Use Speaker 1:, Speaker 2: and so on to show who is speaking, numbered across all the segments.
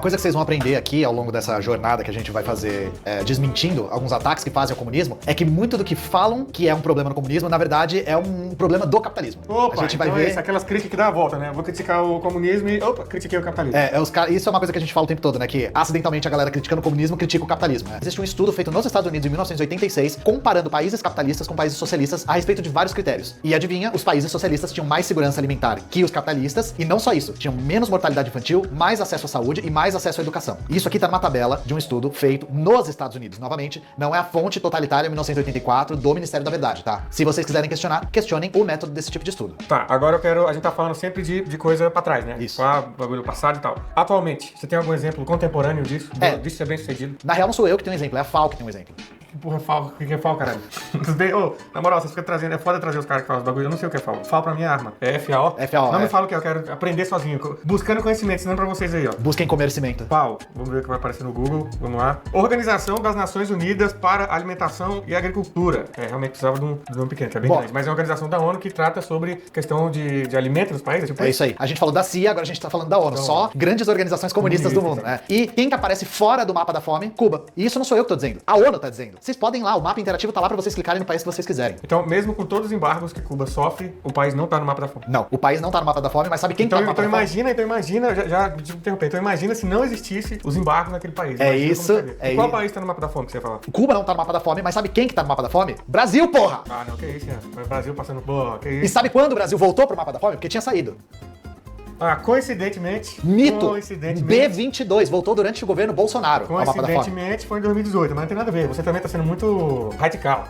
Speaker 1: Uma coisa que vocês vão aprender aqui ao longo dessa jornada que a gente vai fazer desmentindo alguns ataques que fazem ao comunismo, é que muito do que falam que é um problema no comunismo, na verdade, é um problema do capitalismo.
Speaker 2: Opa,
Speaker 1: a gente vai
Speaker 2: então
Speaker 1: ver...
Speaker 2: é isso, aquelas críticas que dá a volta, né? Eu vou criticar o comunismo e, opa, critiquei o capitalismo.
Speaker 1: Isso é uma coisa que a gente fala o tempo todo, né? Que acidentalmente a galera criticando o comunismo critica o capitalismo, né? Existe um estudo feito nos Estados Unidos em 1986, comparando países capitalistas com países socialistas a respeito de vários critérios. E adivinha, os países socialistas tinham mais segurança alimentar que os capitalistas, e não só isso, tinham menos mortalidade infantil, mais acesso à saúde e mais acesso à educação. Isso aqui tá numa tabela de um estudo feito nos Estados Unidos. Novamente, não é a fonte totalitária 1984 do Ministério da Verdade, tá? Se vocês quiserem questionar, questionem o método desse tipo de estudo.
Speaker 2: Tá, agora a gente tá falando sempre de coisa pra trás, né?
Speaker 1: Isso.
Speaker 2: Bagulho passado e tal. Atualmente, você tem algum exemplo contemporâneo disso? Disso ser bem sucedido?
Speaker 1: Na real, não sou eu que tenho um exemplo, é a FAO que tem um exemplo.
Speaker 2: Que porra é FAO? O que é FAO, caralho? Na moral, vocês ficam trazendo, é foda trazer os caras que falam os bagulho, eu não sei o que é FAO. FAO pra mim é arma. É FAO?
Speaker 1: FAO,
Speaker 2: Não me fala o que é, eu quero aprender sozinho, buscando conhecimento, ensinando pra vocês aí, ó.
Speaker 1: Busquem comer cimento.
Speaker 2: FAO, vamos ver o que vai aparecer no Google, vamos lá. Organização das Nações Unidas para Alimentação e Agricultura. Realmente precisava de um nome pequeno, é bem grande. Mas é uma organização da ONU que trata sobre questão de alimentos dos países, tipo
Speaker 1: isso aí. A gente falou da CIA, agora a gente tá falando da ONU. Então, só grandes organizações comunistas do mundo, né? E quem que aparece fora do mapa da fome? Cuba. E isso não sou eu que tô dizendo. A ONU tá dizendo. Vocês podem ir lá, o mapa interativo tá lá pra vocês clicarem no país que vocês quiserem.
Speaker 2: Então, mesmo com todos os embargos que Cuba sofre, o país não tá no mapa da fome.
Speaker 1: Não, o país não tá no mapa da fome, mas sabe quem tá no mapa da fome?
Speaker 2: Então imagina, já te interrompi. Então imagina se não existisse os embargos naquele país. Qual país tá no mapa da fome que você ia falar?
Speaker 1: Cuba não tá no mapa da fome, mas sabe quem que tá no mapa da fome? Brasil, porra!
Speaker 2: Ah, não, que isso, né? O Brasil passando por... que isso?
Speaker 1: E sabe quando o Brasil voltou pro mapa da fome? Porque tinha saído.
Speaker 2: Coincidentemente...
Speaker 1: Mito! B22 voltou durante o governo Bolsonaro ao mapa da fome.
Speaker 2: Coincidentemente foi em 2018, mas não tem nada a ver. Você também tá sendo muito radical.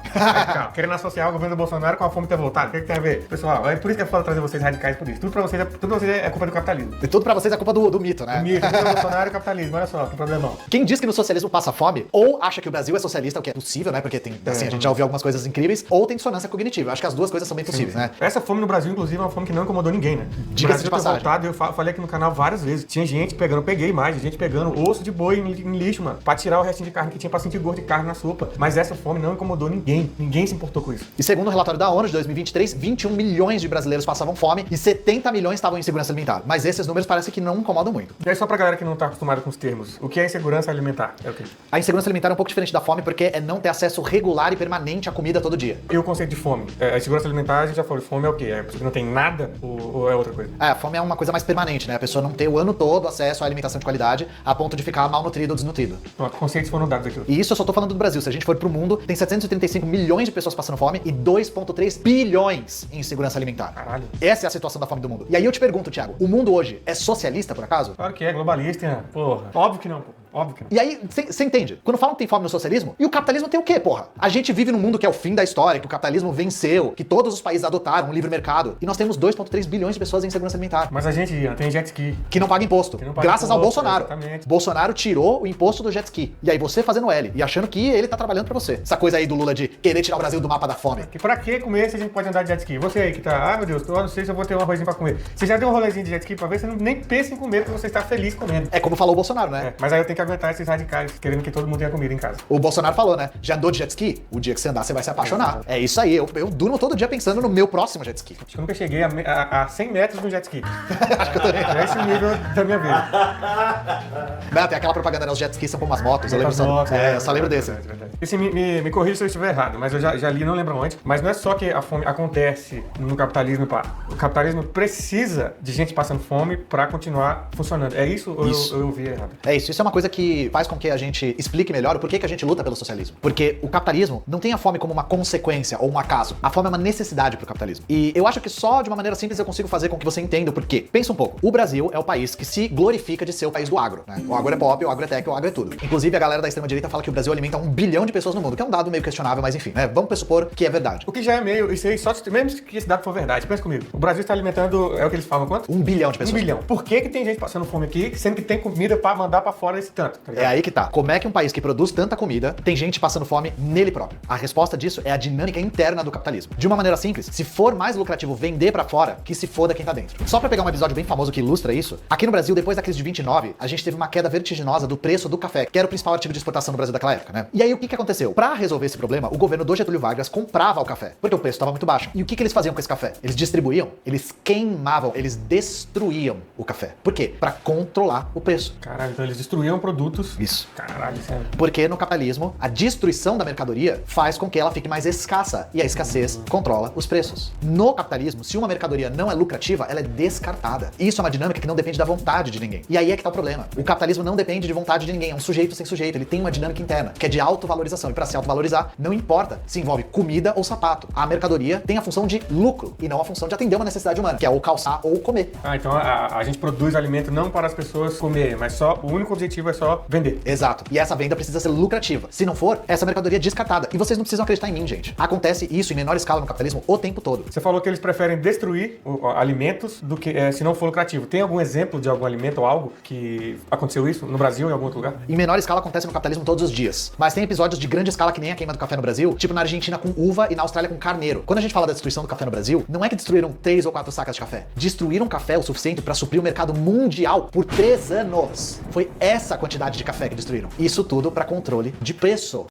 Speaker 2: Querendo associar o governo do Bolsonaro com a fome ter voltado. O que tem a ver? Pessoal, é por isso que é foda trazer vocês radicais por isso. Tudo pra vocês é culpa do capitalismo.
Speaker 1: E tudo pra vocês é culpa do mito, né?
Speaker 2: O mito, do Bolsonaro e o capitalismo. Olha só, que problemão.
Speaker 1: Quem diz que no socialismo passa fome, ou acha que o Brasil é socialista, o que é possível, né? Porque tem, assim, a gente já ouviu algumas coisas incríveis, ou tem dissonância cognitiva. Eu acho que as duas coisas são bem possíveis, né?
Speaker 2: Essa fome no Brasil, inclusive, é uma fome que não incomodou ninguém, né?
Speaker 1: Diga-se de passagem.
Speaker 2: Voltado, eu falei aqui no canal várias vezes. Tinha gente pegando, peguei imagens, gente pegando osso de boi em lixo, mano, pra tirar o restinho de carne que tinha pra sentir gosto de carne na sopa. Mas essa fome não incomodou ninguém. Ninguém se importou com isso.
Speaker 1: E segundo o relatório da ONU de 2023, 21 milhões de brasileiros passavam fome e 70 milhões estavam em insegurança alimentar. Mas esses números parecem que não incomodam muito.
Speaker 2: E aí, só pra galera que não tá acostumada com os termos, o que é insegurança alimentar? É o quê?
Speaker 1: A insegurança alimentar é um pouco diferente da fome porque é não ter acesso regular e permanente à comida todo dia.
Speaker 2: E o conceito de fome? A insegurança alimentar, a gente já falou, fome é o quê? É a pessoa que não tem nada ou é outra coisa?
Speaker 1: A fome é uma coisa mais permanente, né? A pessoa não ter o ano todo acesso à alimentação de qualidade a ponto de ficar malnutrido ou desnutrido.
Speaker 2: Pronto, conceitos foram dados aqui.
Speaker 1: E isso eu só tô falando do Brasil. Se a gente for pro mundo, tem 735 milhões de pessoas passando fome e 2,3 bilhões em insegurança alimentar.
Speaker 2: Caralho.
Speaker 1: Essa é a situação da fome do mundo. E aí eu te pergunto, Thiago, o mundo hoje é socialista, por acaso?
Speaker 2: Claro que é, globalista, né? Porra. Óbvio que não, porra. Óbvio que não.
Speaker 1: E aí, você entende? Quando falam que tem fome no socialismo, e o capitalismo tem o quê, porra? A gente vive num mundo que é o fim da história, que o capitalismo venceu, que todos os países adotaram um livre mercado, e nós temos 2,3 bilhões de pessoas em insegurança alimentar.
Speaker 2: Mas a gente, Ian, tem jet ski.
Speaker 1: Que não paga imposto. Graças ao Bolsonaro.
Speaker 2: Exatamente.
Speaker 1: Bolsonaro tirou o imposto do jet ski. E aí você fazendo L e achando que ele tá trabalhando pra você. Essa coisa aí do Lula de querer tirar o Brasil do mapa da fome.
Speaker 2: Que pra que comer se a gente pode andar de jet ski? Você aí que tá, meu Deus, eu não sei se eu vou ter um arrozinho pra comer. Você já deu um rolezinho de jet ski pra ver? Você nem pensa em comer porque você está feliz comendo.
Speaker 1: É como falou o Bolsonaro, né?
Speaker 2: Mas aí eu tenho que aguentar esses radicais querendo que todo mundo tenha comida em casa.
Speaker 1: O Bolsonaro falou, né? Já andou de jet ski? O dia que você andar, você vai se apaixonar. É isso aí. Eu durmo todo dia pensando no meu próximo jet ski.
Speaker 2: Acho que eu nunca cheguei a 100 metros no jet ski.
Speaker 1: Acho que eu também.
Speaker 2: É esse o nível da minha vida.
Speaker 1: Não, tem aquela propaganda, né? Os jet skis são como umas motos. Eu lembro só. Eu só lembro desse.
Speaker 2: E se me corrija se eu estiver errado, mas eu já li, não lembro onde. Mas não é só que a fome acontece no capitalismo, pá. O capitalismo precisa de gente passando fome pra continuar funcionando. É isso ou eu ouvi errado?
Speaker 1: É isso. Isso é uma coisa que faz com que a gente explique melhor o porquê que a gente luta pelo socialismo. Porque o capitalismo não tem a fome como uma consequência ou um acaso. A fome é uma necessidade pro capitalismo. E eu acho que só de uma maneira simples eu consigo fazer com que você entenda o porquê. Pensa um pouco. O Brasil é o país que se glorifica de ser o país do agro, né? O agro é pop, o agro é tech, o agro é tudo. Inclusive, a galera da extrema-direita fala que o Brasil alimenta 1 bilhão de pessoas no mundo, que é um dado meio questionável, mas enfim, né? Vamos pressupor que é verdade.
Speaker 2: O que já é meio, isso aí, só mesmo que esse dado for verdade, pensa comigo. O Brasil está alimentando, é o que eles falam, quanto?
Speaker 1: 1 bilhão de pessoas.
Speaker 2: 1 bilhão. Por que tem gente passando fome aqui, sendo que tem comida pra mandar pra fora esse tanto? Tá ligado?
Speaker 1: É aí que tá. Como é que um país que produz tanta comida tem gente passando fome nele próprio? A resposta disso é a dinâmica interna do capitalismo. De uma maneira simples, se for mais lucrativo vender pra fora, que se foda quem tá dentro. Só pra pegar um episódio bem famoso que ilustra isso, aqui no Brasil, depois da crise de 29, a gente teve uma queda vertiginosa do preço do café, que era o principal artigo de exportação no Brasil daquela época, né? E aí o que aconteceu? Pra resolver esse problema, o governo do Getúlio Vargas comprava o café, porque o preço estava muito baixo. E o que eles faziam com esse café? Eles distribuíam, eles queimavam, eles destruíam o café. Por quê? Pra controlar o preço.
Speaker 2: Caralho, então eles destruíam produtos.
Speaker 1: Isso.
Speaker 2: Caralho, sério.
Speaker 1: Porque no capitalismo, a destruição da mercadoria faz com que ela fique mais escassa. E a escassez controla os preços. No capitalismo, se uma mercadoria não é lucrativa, ela é descartada. Isso é uma dinâmica que não depende da vontade de ninguém. E aí é que tá o problema. O capitalismo não depende de vontade de ninguém. É um sujeito sem sujeito. Ele tem uma dinâmica interna, que é de autovalorização. E para se autovalorizar, não importa se envolve comida ou sapato. A mercadoria tem a função de lucro e não a função de atender uma necessidade humana, que é ou calçar ou comer.
Speaker 2: Ah, então a gente produz alimento não para as pessoas comerem, mas só o único objetivo é só vender.
Speaker 1: Exato. E essa venda precisa ser lucrativa. Se não for, essa mercadoria é descartada. E vocês não precisam acreditar em mim, gente. Acontece isso em menor escala no capitalismo o tempo todo.
Speaker 2: Você falou que eles preferem destruir alimentos do que se não for lucrativo. Tem algum exemplo de algum alimento ou algo que aconteceu isso no Brasil ou em algum outro lugar?
Speaker 1: Em menor escala acontece no capitalismo todos os dias. Mas tem episódios de grande escala que nem a queima do café no Brasil, tipo na Argentina com uva e na Austrália com carneiro. Quando a gente fala da destruição do café no Brasil, não é que destruíram 3 ou 4 sacas de café. Destruíram café o suficiente para suprir o mercado mundial por 3 anos. Foi essa quantidade de café que destruíram. Isso tudo para controle de preço.